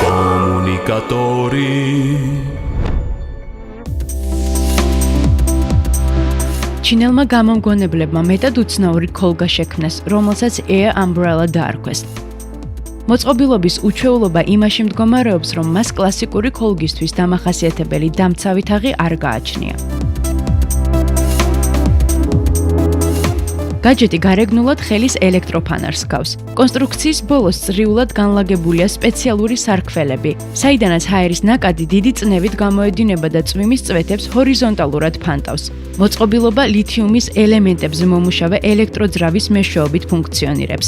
Comunicatori. ჩინელმა გამომგონებლებმა მეტად უცნაური ქოლგა შექმნეს, რომელსაც Air Umbrella დაარქვეს. მოწყობილობის უჩვეულობა იმაში მდგომარეობს, რომ მას კლასიკური ქოლგისთვის დამახასიათებელი დამცავი თაღი არ გააჩნია. გაჯეტი გარეგნულად ხელის ელექტროფანარს გავს. კონსტრუქციის ბოლოს წრიულად განლაგებულია სპეციალური სარქველები, საიდანაც ჰაერის ნაკადი დიდი წნევით გამოედინება და წვიმის წვეთებს ჰორიზონტალურად ფანტავს. მოწყობილობა ლითიუმის ელემენტებზე მომუშავე ელექტროძრავის მეშვეობით ფუნქციონირებს.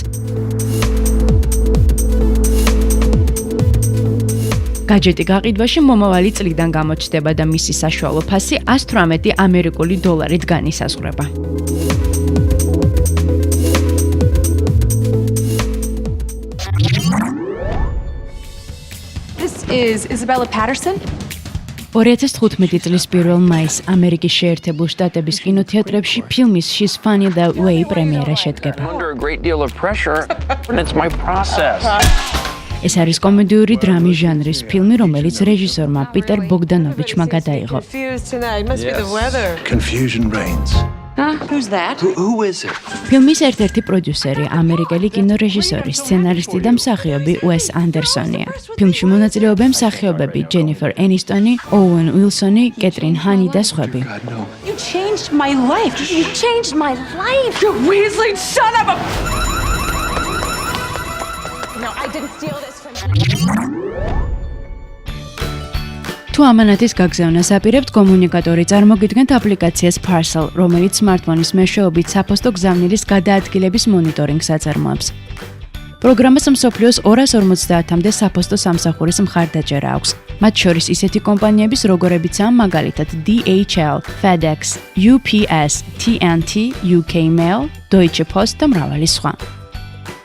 გაჯეტი გაყიდვაში მომავალი წლიდან გამოჩნდება და მისი საშუალო ფასი 118 ამერიკული დოლარით განისაზღვრება. Is Isabella Patterson? 2015 წლის 1 მაისს ამერიკის შეერთებულ შტატების კინოთეატრებში ფილმის She's Funny That Way პრემიერა შედგება. ეს არის კომედიური დრამის ჟანრის ფილმი, რომელიც რეჟისორმა პიტერ ბოგდანოვიჩმა გადაიღო. Confusion reigns. Who's that? Who is it? ფილმის ერთ-ერთი პროდიუსერი ამერიკელი კინორეჟისორი, სცენარისტი და მსახიობი უეს ანდერსონია. ფილმში მონაწილეობენ მსახიობები ჯენიფერ ენისტონი, ოუენ უილსონი, კეტრინ ჰანი და სხვები. You changed my life. You changed my life. You Weasley son of a... No, I didn't steal this from you. თუ ამანათის გაგზავნას აპირებთ, კომუნიკატორი წარმოგიდგენთ აპლიკაციას Parcel, რომელიც smartphone-ის მეშვეობით საფოსტო გზავნილის გადაადგილების მონიტორინგს აწარმოებს. პროგრამას მსოფლიოს 250-მდე საფოსტო სამსახურის მხარდაჭერა აქვს. მათ შორის ისეთი კომპანიების, როგორებიცაა მაგალითად DHL, FedEx, UPS, TNT, UK Mail, Deutsche Post და მრავალი სხვა.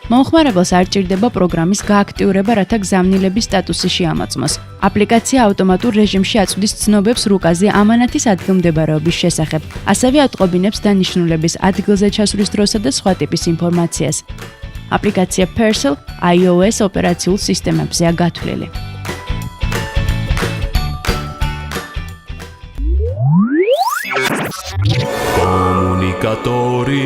მომხმარებელს არ ჭირდება პროგრამის გააქტიურება, რათა გზავნილების სტატუსი შეამოწმოს. აპლიკაცია ავტომატურ რეჟიმში აწვდის ცნობებს რუკაზე ამანათის ადგილმდებარეობის შესახებ, ასევე ატყობინებს დანიშნულების ადგილზე ჩასვლის დროსა და სხვა ტიპის ინფორმაციას. აპლიკაცია Parcel iOS ოპერაციულ სისტემებზეა გათვლილი. Comunicatori.